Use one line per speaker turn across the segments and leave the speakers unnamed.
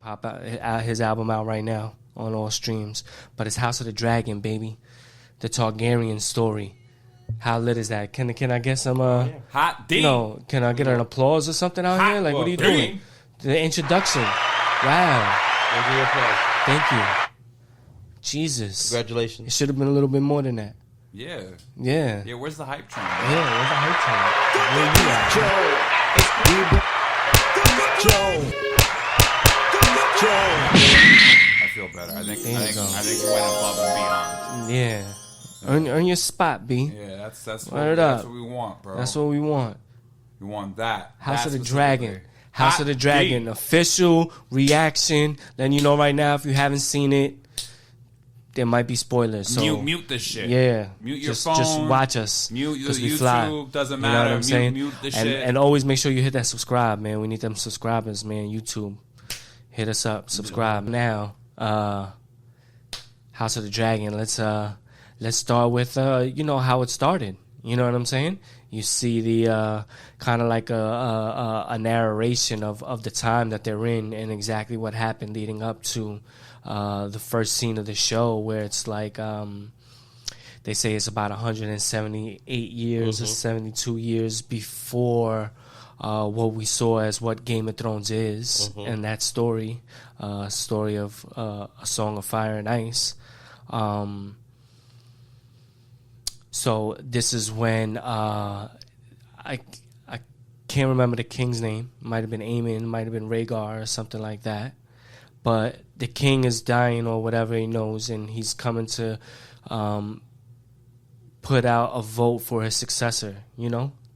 pop out his album out right now on all streams. But it's House of the Dragon, baby. The Targaryen story. How lit is that? Can I get some
hot D?
No, can I get an applause or something out here? Like, what are you doing? The introduction. Wow. Thank you. Jesus.
Congratulations.
It should have been a little bit more than that.
Yeah.
Yeah.
Yeah, where's the hype train?
Yeah, where's the hype train? Where you at?
I feel better. I think we went above and beyond.
Yeah. Earn your spot, B.
Yeah, that's what we want, bro.
That's what we want.
We want that.
House of the Dragon. House of the Dragon. Official reaction. Then you know right now, if you haven't seen it, there might be spoilers. So
mute this shit.
Yeah.
Mute your phone.
Just watch us.
Mute your
YouTube.
Fly. Doesn't matter.
You know what I'm saying?
Mute the shit.
And always make sure you hit that subscribe, man. We need them subscribers, man. YouTube. Hit us up. Subscribe now. House of the Dragon. Let's start with how it started. You know what I'm saying? You see the kind of like a narration of the time that they're in and exactly what happened leading up to the first scene of the show, where it's like they say it's about 178 years or 72 years before what we saw as what Game of Thrones is, and that story of A Song of Fire and Ice. So this is when I can't remember the king's name. Might have been Aemon, might have been Rhaegar or something like that. But the king is dying or whatever he knows, and he's coming to put out a vote for his successor,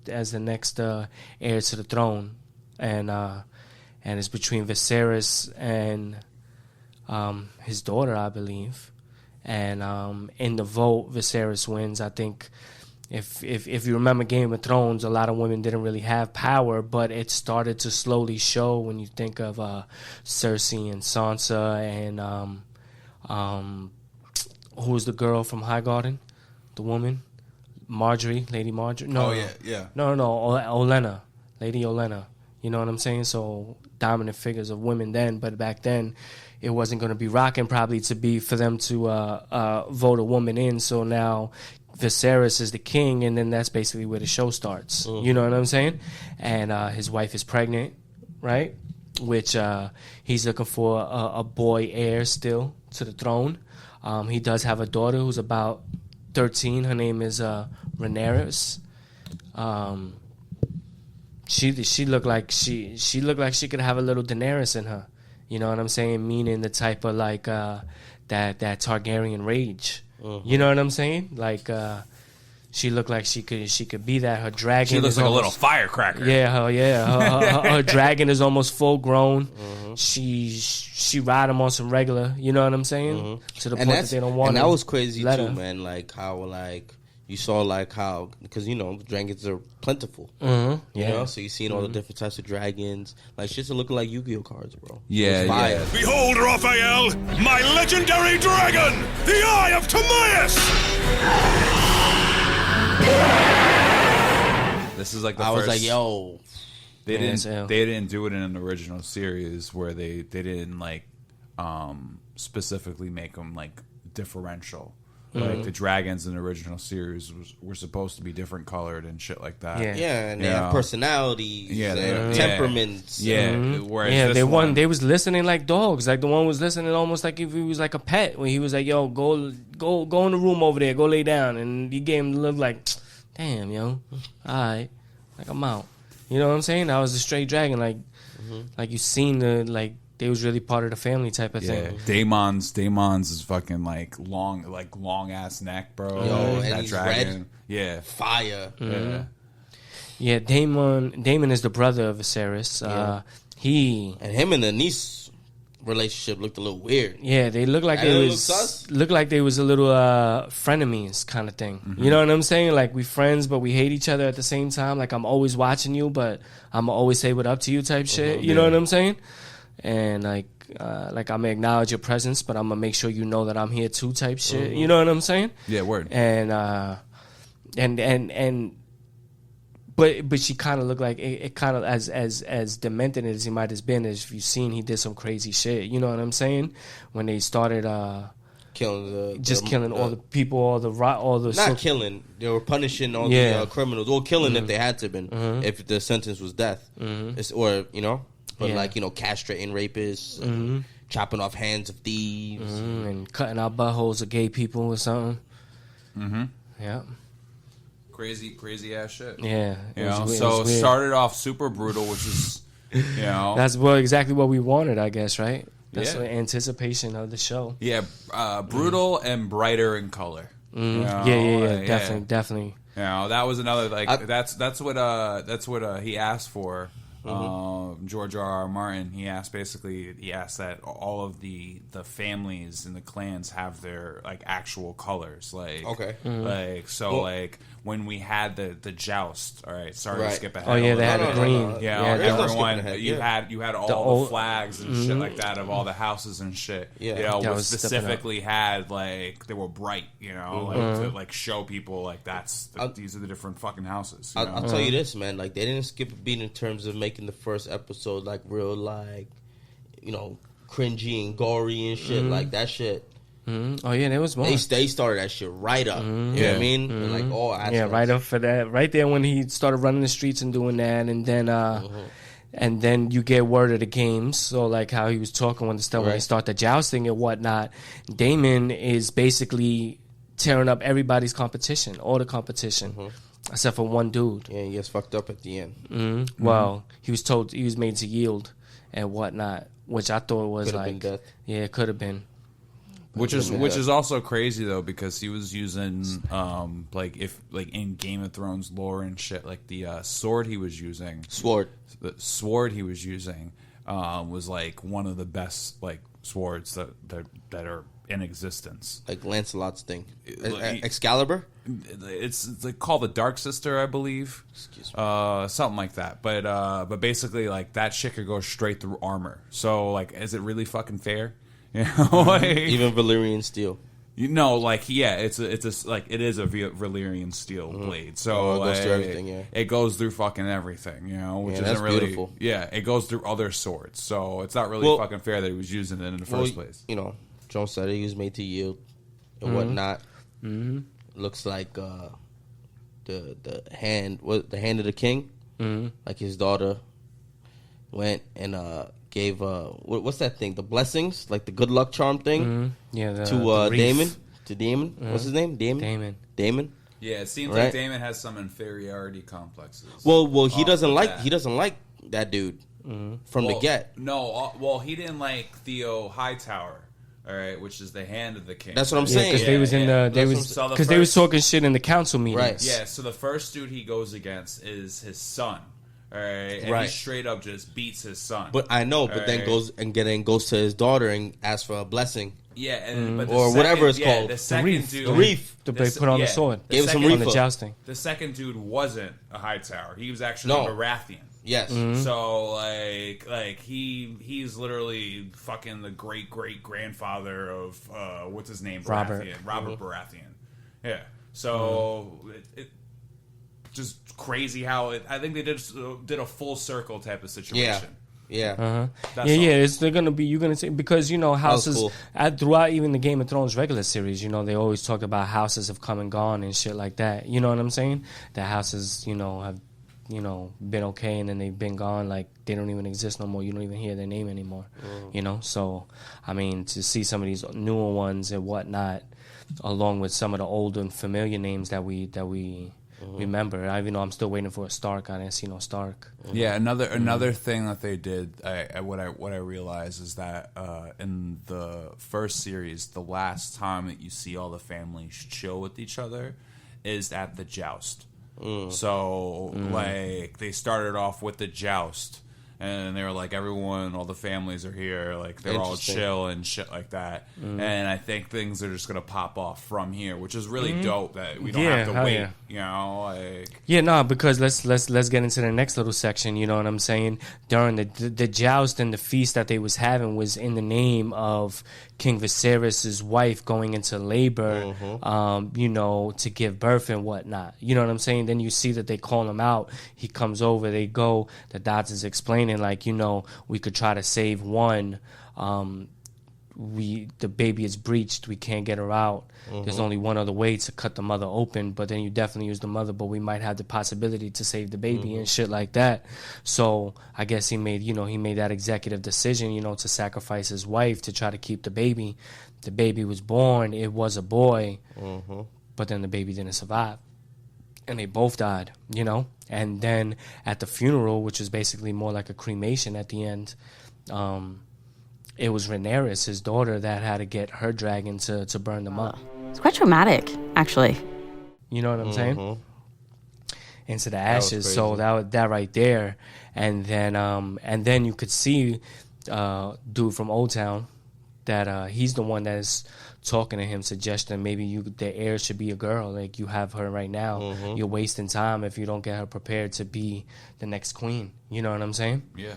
as the next heir to the throne. And it's between Viserys and his daughter, I believe. And in the vote, Viserys wins. I think if you remember Game of Thrones, a lot of women didn't really have power, but it started to slowly show when you think of Cersei and Sansa and who's the girl from Highgarden? The woman? Lady Marjorie? No.
Oh, yeah.
No, Olenna. Lady Olenna. You know what I'm saying? So dominant figures of women then, but back then it wasn't going to be rocking probably to be for them to vote a woman in. So now Viserys is the king, and then that's basically where the show starts. You know what I'm saying? And his wife is pregnant, right? Which he's looking for a boy heir still to the throne. He does have a daughter who's about 13. Her name is Rhaenyra. She looked like she could have a little Daenerys in her. You know what I'm saying? Meaning the type of like that Targaryen rage. You know what I'm saying? Like she looked like she could be that. Her dragon.
She looks like a little firecracker.
Yeah. Her dragon is almost full grown. She ride him on some regular. You know what I'm saying? To the point that they don't want.
And that was crazy too, man. Like how you saw like how, because dragons are plentiful. So you seen all the different types of dragons. Like shit's looking like Yu-Gi-Oh cards, bro.
Yeah.
Behold, Raphael, my legendary dragon, the Eye of Timaeus.
This is like the
I
first.
was like, yo.
They didn't do it in an original series where they didn't like specifically make them like differential. Like the dragons in the original series were supposed to be different colored and shit like that.
And they have personalities, and temperaments.
Whereas
they was listening like dogs. Like the one was listening almost like if he was like a pet. When he was like, "Yo, go in the room over there, go lay down," and he gave him the look like, "Damn, yo, all right, like I'm out." You know what I'm saying? That was a straight dragon. Like you seen the like. They was really part of the family type of thing.
Daemon's is fucking like long ass neck, bro.
Yo, and
that
he's
dragon.
red.
Yeah.
Fire.
Yeah, Daemon is the brother of Viserys.
And him and the niece relationship looked a little weird.
Yeah, they looked like they was a little frenemies kind of thing. You know what I'm saying? Like we friends, but we hate each other at the same time. Like I'm always watching you, but I'm always say what up to you type shit. You know what I'm saying? And like I'm gonna acknowledge your presence, but I'm gonna make sure you know that I'm here too type shit. You know what I'm saying?
Yeah, word.
And But she kind of looked like it kind of as demented as he might have been, as you've seen, he did some crazy shit. You know what I'm saying? When they started killing all the people, all the
killing. They were punishing all the criminals, or killing if they had to been, if the sentence was death, or castrating rapists, chopping off hands of thieves,
and cutting out buttholes of gay people or something. Yeah.
Crazy ass shit.
Yeah.
So it started off super brutal, which is,
that's exactly what we wanted, I guess, right? That's the anticipation of the show.
Yeah, brutal and brighter in color.
Definitely.
That was another that's what he asked for. George R.R. Martin. He asked that all of the families and the clans have their actual colors. When we had the joust. All right, sorry to skip ahead.
Oh yeah, they had the green.
Everyone. You had all the flags and shit like that of all the houses and shit. Yeah, specifically had they were bright. To show people these are the different fucking houses.
I'll tell you this, man. They didn't skip a beat in terms of making the first episode real cringy and gory and shit that shit.
Oh yeah, there was more.
They started that shit right up. You know what I mean? And
right up for that. Right there when he started running the streets and doing that, and then you get word of the games. So how he was talking when they start the jousting and whatnot. Damon is basically tearing up everybody's competition, all the competition. Except for one dude.
Yeah, he gets fucked up at the end.
Well, he was made to yield and whatnot, which I thought was
been death.
Yeah, it could have been.
Which is also crazy though, because he was using in Game of Thrones lore and shit, the sword he was using. The sword he was using was one of the best swords that are in existence.
Lancelot's thing. Excalibur?
It's called the Dark Sister, I believe. Excuse me. Something like that. But basically that shit could go straight through armor. So is it really fucking fair?
Even Valyrian steel.
it is a Valyrian steel blade. So
it goes through everything.
It goes through fucking everything. Which isn't really
beautiful.
Yeah, it goes through other swords. So it's not really fucking fair that he was using it in the first place.
Jones said he was made to yield and whatnot. Looks like the hand of the king. His daughter went and gave what's that thing? The blessings, the good luck charm thing. To Damon. To Damon. What's his name? Damon.
Yeah, it seems like Damon has some inferiority complexes.
Well, he doesn't like that dude from the get.
No, he didn't like Theo Hightower. All right, which is the hand of the king.
That's what I'm saying.
Because they was talking shit in the council meetings.
Right.
Yeah. So the first dude he goes against is his son. All right, and he straight up just beats his son.
But I know. But then goes to his daughter and asks for a blessing.
Yeah,
whatever it's called.
The second dude,
the wreath that they put on the sword.
Gave him some wreath
on the jousting.
The second dude wasn't a Hightower. He was actually a Baratheon.
Yes.
So he's literally fucking the great grandfather of what's his name?
Robert
Baratheon. Yeah. So it just crazy how I think they did a full circle type of situation.
Yeah.
They're gonna be. You're gonna say because houses
cool.
Throughout even the Game of Thrones regular series. They always talk about houses have come and gone and shit like that. You know what I'm saying? The houses have been okay and then they've been gone. They don't even exist no more. You don't even hear their name anymore. So I mean, to see some of these newer ones and whatnot, along with some of the older and familiar names that we remember. I'm still waiting for a Stark. I didn't see no Stark.
Yeah, another thing that they did. What I realized is that in the first series, the last time that you see all the families chill with each other is at the joust. So they started off with the joust, and they were like, everyone, all the families are here, like they're all chill and shit like that. And I think things are just gonna pop off from here, which is really dope that we don't have to wait. You know, like
because let's get into the next little section. You know what I'm saying? During the joust and the feast that they was having was in the name of King Viserys' wife going into labor, you know, to give birth and whatnot. You know what I'm saying? Then you see that they call him out. He comes over. They go. The Dodds is explaining, like, you know, we could try to save one. The baby is breached. We can't get her out. There's only one other way to cut the mother open, but then you definitely use the mother, but we might have the possibility to save the baby and shit like that. So I guess he made that executive decision, you know, to sacrifice his wife to try to keep the baby. The baby was born. It was a boy, but then the baby didn't survive. And they both died, you know? And then at the funeral, which was basically more like a cremation at the end, it was Rhaenyra, his daughter, that had to get her dragon to burn them up.
It's quite traumatic, actually.
You know what I'm saying? Into the ashes. So that right there. And then you could see dude from Old Town that he's the one that is talking to him, suggesting maybe the heir should be a girl. Like, you have her right now. You're wasting time if you don't get her prepared to be the next queen. You know what I'm saying?
Yeah.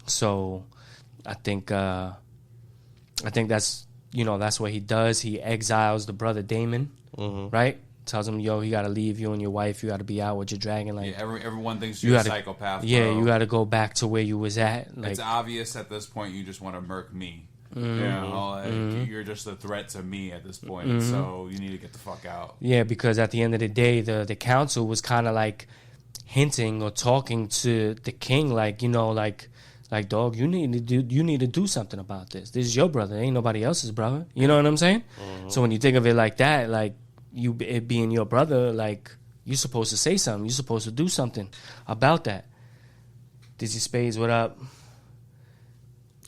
So I think that's, you know, that's what he does. He exiles the brother Daemon, right? Tells him, yo, you got to leave, you and your wife. You got to be out with your dragon. Like,
everyone thinks you're a psychopath.
Yeah,
bro.
You got to go back to where you was at. Like,
it's obvious at this point you just want to murk me. You know, like, you're just a threat to me at this point, so you need to get the fuck out. Yeah, because at the end of the day, the council was kind of like hinting or talking to the king, like, you know, like, dog, you need to do something about this. This is your brother, ain't nobody else's brother. You know what I'm saying? So when you think of it like that, like, it being your brother, like, you're supposed to say something. You're supposed to do something about that. Dizzy Spades, what up?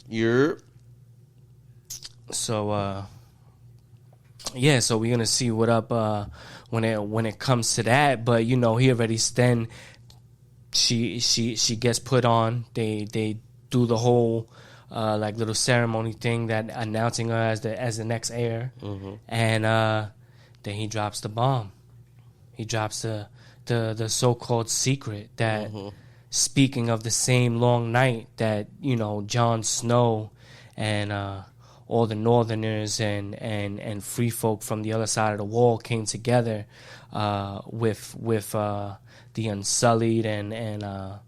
You're.
So so we're gonna see what up when it comes to that. But you know, he already then she gets put on. They do the whole like little ceremony thing that announcing her as the next heir, and then he drops the bomb. He drops the so-called secret that speaking of the same long night that, you know, Jon Snow and all the Northerners and free folk from the other side of the wall came together with the Unsullied and the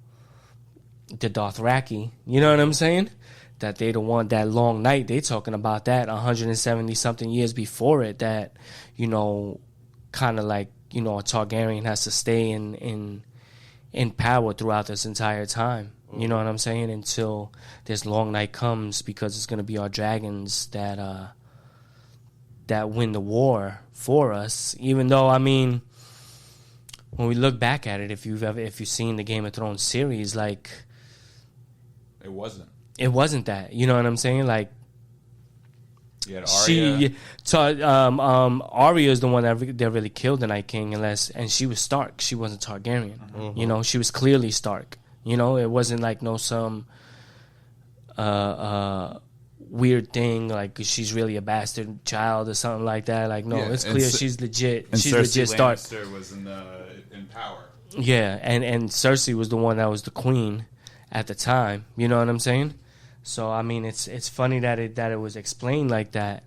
Dothraki. You know what I'm saying? That they don't want that long night. They talking about that 170 something years before it. That, you know, kind of like, you know, a Targaryen has to stay in power throughout this entire time. You know what I'm saying? Until this long night comes, because it's going to be our dragons that win the war for us. Even though, I mean, when we look back at it, if you've seen the Game of Thrones series, like, it wasn't that. You know what I'm saying? Like,
you had Arya.
Arya is the one that really killed the Night King, and she was Stark. She wasn't Targaryen. You know, she was clearly Stark. You know, it wasn't like some weird thing, like she's really a bastard child or something like that. Like, no, it's clear she's legit.
And
she's
Cersei
legit Stark.
Lannister was in power.
Yeah, and Cersei was the one that was the queen at the time. You know what I'm saying? So I mean, it's funny that it was explained like that.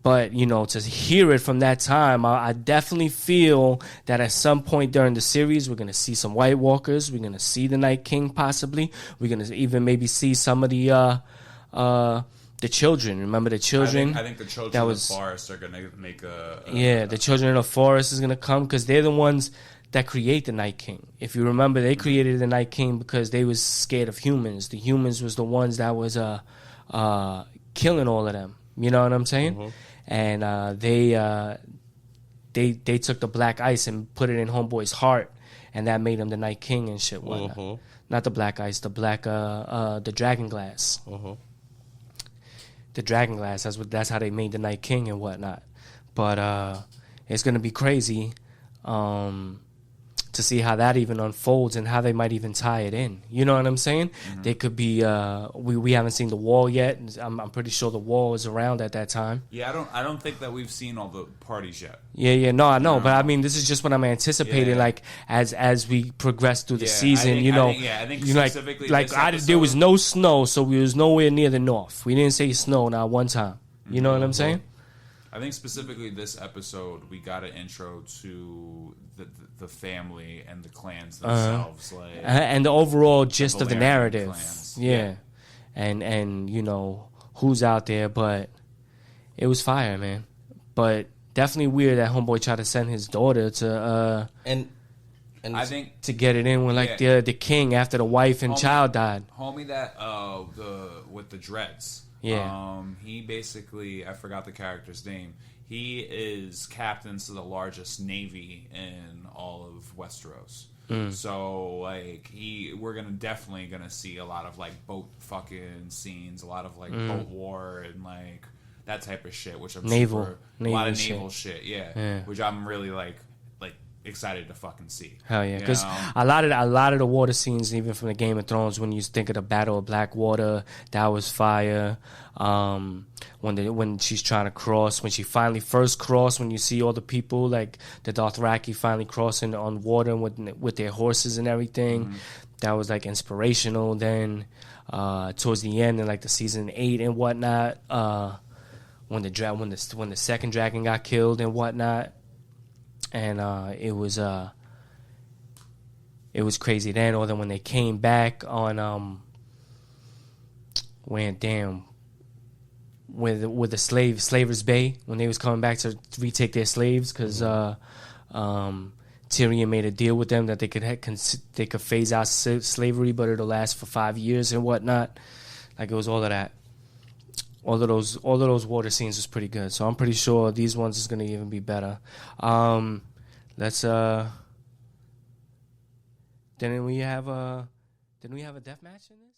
But, you know, to hear it from that time, I definitely feel that at some point during the series, we're going to see some White Walkers. We're going to see the Night King, possibly. We're going to even maybe see some of the children. Remember the children?
I think the children of the forest are going to make
the children of the forest is going to come, because they're the ones that create the Night King. If you remember, they created the Night King because they was scared of humans. The humans was the ones that was killing all of them. You know what I'm saying? And they took the black ice and put it in Homeboy's heart, and that made him the Night King and shit. Whatnot. Not the black ice, the dragon glass. The dragon glass. That's how they made the Night King and whatnot. But it's gonna be crazy. to see how that even unfolds and how they might even tie it in. You know what I'm saying? They could be. We haven't seen the wall yet. I'm pretty sure the wall is around at that time.
Yeah, I don't think that we've seen all the parties yet.
Yeah, no, I know, but I mean, this is just what I'm anticipating.
Yeah.
Like as we progress through the
Yeah,
season,
I think specifically this episode,
there was no snow, so we was nowhere near the north. We didn't say snow not one time. You know what I'm saying?
I think specifically this episode, we got an intro to the family and the clans themselves, like
and the overall gist of the narrative.
Clans.
Yeah. And you know who's out there, but it was fire, man. But definitely weird that homeboy tried to send his daughter to
and
I think
to get it in with like the king after the wife and child died.
Homie that with the dreads.
Yeah.
He basically, I forgot the character's name. He is captain to the largest navy in all of Westeros. So like we're definitely gonna see a lot of like boat fucking scenes, a lot of like boat war and like that type of shit, which I'm a lot of naval shit, yeah. Which I'm really like excited to fucking see.
Hell yeah, because a lot of the water scenes, even from the Game of Thrones, when you think of the Battle of Blackwater, that was fire. When she's trying to cross, when she finally first crossed, when you see all the people like the Dothraki finally crossing on water with their horses and everything, that was like inspirational. Then towards the end, in like the season 8 and whatnot, when the second dragon got killed and whatnot. And it was crazy then. Or then when they came back on with the Slavers Bay, when they was coming back to retake their slaves, because Tyrion made a deal with them that they could phase out slavery, but it'll last for 5 years and whatnot. Like it was all of that. All of those water scenes was pretty good. So I'm pretty sure these ones is gonna even be better. Let's didn't we have a death match in this?